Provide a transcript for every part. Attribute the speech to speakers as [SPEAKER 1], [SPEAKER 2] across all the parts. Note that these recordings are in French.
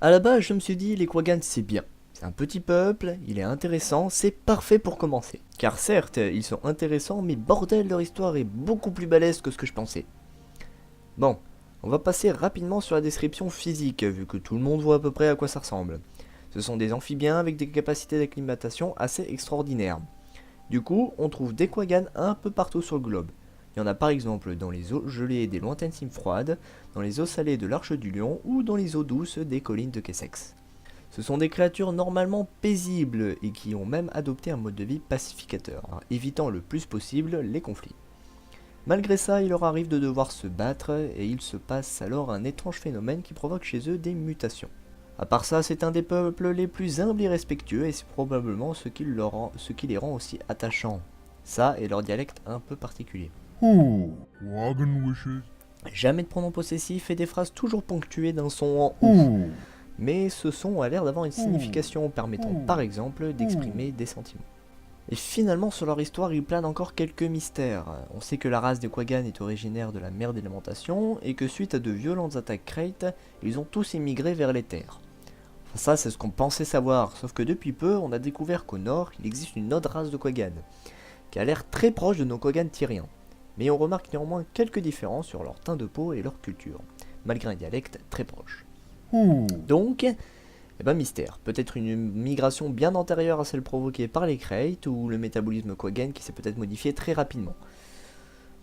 [SPEAKER 1] À la base, je me suis dit, les Quaggan c'est bien. C'est un petit peuple, il est intéressant, c'est parfait pour commencer. Car certes, ils sont intéressants, mais bordel, leur histoire est beaucoup plus balèze que ce que je pensais. Bon, on va passer rapidement sur la description physique, vu que tout le monde voit à peu près à quoi ça ressemble. Ce sont des amphibiens avec des capacités d'acclimatation assez extraordinaires. Du coup, on trouve des Quaggan un peu partout sur le globe. Il y en a par exemple dans les eaux gelées des lointaines cimes froides, dans les eaux salées de l'Arche du Lion ou dans les eaux douces des collines de Kessex. Ce sont des créatures normalement paisibles et qui ont même adopté un mode de vie pacificateur, évitant le plus possible les conflits. Malgré ça, il leur arrive de devoir se battre et il se passe alors un étrange phénomène qui provoque chez eux des mutations. À part ça, c'est un des peuples les plus humbles et respectueux et c'est probablement ce qui les rend aussi attachants. Ça et leur dialecte un peu particulier.
[SPEAKER 2] Oh, Wagon Wishes.
[SPEAKER 1] Jamais de pronom possessif et des phrases toujours ponctuées d'un son en OU.
[SPEAKER 2] Oh,
[SPEAKER 1] Mais ce son a l'air d'avoir une signification permettant
[SPEAKER 2] oh,
[SPEAKER 1] par exemple d'exprimer des sentiments. Et finalement sur leur histoire il plane encore quelques mystères. On sait que la race des Quaggan est originaire de la mer d'élémentation et que suite à de violentes attaques Krayt, ils ont tous émigré vers les terres. Enfin, ça c'est ce qu'on pensait savoir, sauf que depuis peu on a découvert qu'au nord il existe une autre race de Quaggan, qui a l'air très proche de nos Quaggan tyriens. Mais on remarque néanmoins quelques différences sur leur teint de peau et leur culture, malgré un dialecte très proche.
[SPEAKER 2] oh.
[SPEAKER 1] Donc, eh ben mystère. Peut-être une migration bien antérieure à celle provoquée par les Krayt ou le métabolisme Quaggan qui s'est peut-être modifié très rapidement.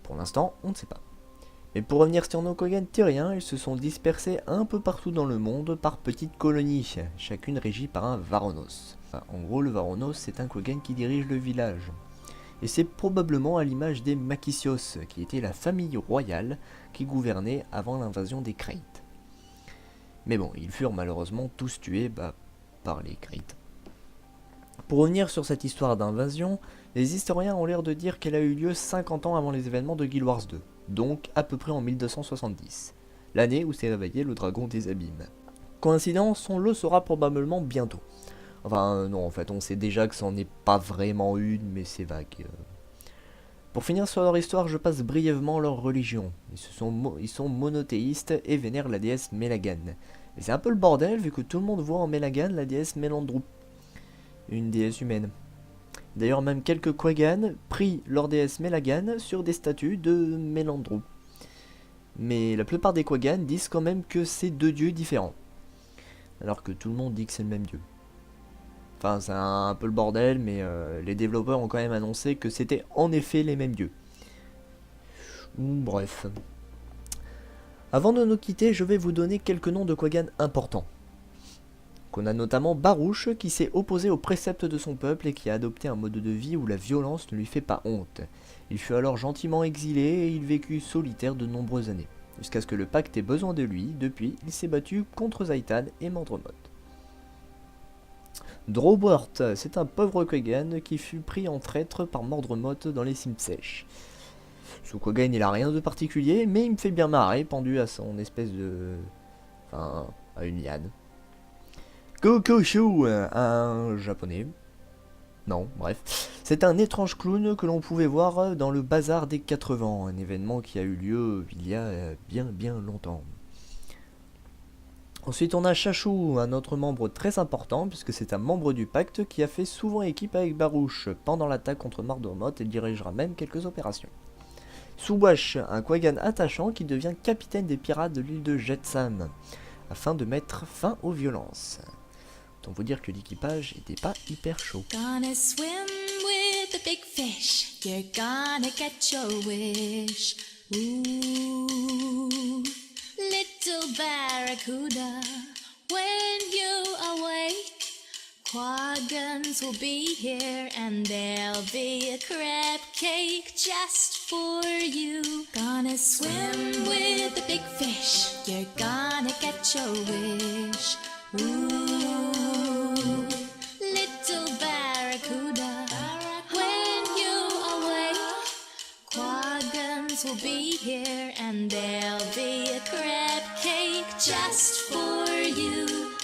[SPEAKER 1] Pour l'instant, on ne sait pas. Mais pour revenir sur nos Quaggan tyriens, ils se sont dispersés un peu partout dans le monde par petites colonies, chacune régie par un Varonos. Enfin, en gros, le Varonos, c'est un Quaggan qui dirige le village. Et c'est probablement à l'image des Makisios, qui étaient la famille royale qui gouvernait avant l'invasion des Krayt. Mais bon, ils furent malheureusement tous tués par les Krayt. Pour revenir sur cette histoire d'invasion, les historiens ont l'air de dire qu'elle a eu lieu 50 ans avant les événements de Guild Wars 2, donc à peu près en 1270, l'année où s'est réveillé le dragon des abîmes. Coïncidence, on le saura probablement bientôt. Enfin non, en fait on sait déjà que c'en est pas vraiment une, mais c'est vague. Pour finir sur leur histoire, je passe brièvement leur religion. Ils sont monothéistes et vénèrent la déesse Melagan. Mais c'est un peu le bordel vu que tout le monde voit en Melagan la déesse Melandru, une déesse humaine. D'ailleurs même quelques Quaggan prient leur déesse Melagan sur des statues de Melandru. Mais la plupart des Quaggan disent quand même que c'est deux dieux différents. Alors que tout le monde dit que c'est le même dieu. Enfin, c'est un peu le bordel, mais les développeurs ont quand même annoncé que c'était en effet les mêmes dieux. Bref. Avant de nous quitter, je vais vous donner quelques noms de Quaggan importants. On a notamment Barouche qui s'est opposé aux préceptes de son peuple et qui a adopté un mode de vie où la violence ne lui fait pas honte. Il fut alors gentiment exilé et il vécut solitaire de nombreuses années. Jusqu'à ce que le pacte ait besoin de lui, depuis, il s'est battu contre Zaitan et Mordremoth. Drobert, c'est un pauvre Quaggan qui fut pris en traître par Mordremoth dans les cimes sèches. Ce Quaggan il a rien de particulier, mais il me fait bien marrer, pendu à son espèce de... Enfin, à une liane. Kokoshu, un japonais. Non, bref. C'est un étrange clown que l'on pouvait voir dans le bazar des 4 vents, un événement qui a eu lieu il y a bien longtemps. Ensuite, on a Chachou, un autre membre très important, puisque c'est un membre du pacte qui a fait souvent équipe avec Barouche pendant l'attaque contre Mordremoth et dirigera même quelques opérations. Suwash, un Quaggan attachant qui devient capitaine des pirates de l'île de Jetsam, afin de mettre fin aux violences. Autant vous dire que l'équipage était pas hyper chaud.
[SPEAKER 3] Gonna swim with the big fish. You're gonna get your wish. Ooh, little barracuda. When you awake, Quaggans will be here and there'll be a crab cake just for you. Gonna swim with the big fish. You're gonna get your wish. Ooh, little barracuda. When you awake, Quaggans will be here and there'll be a crab cake just for you.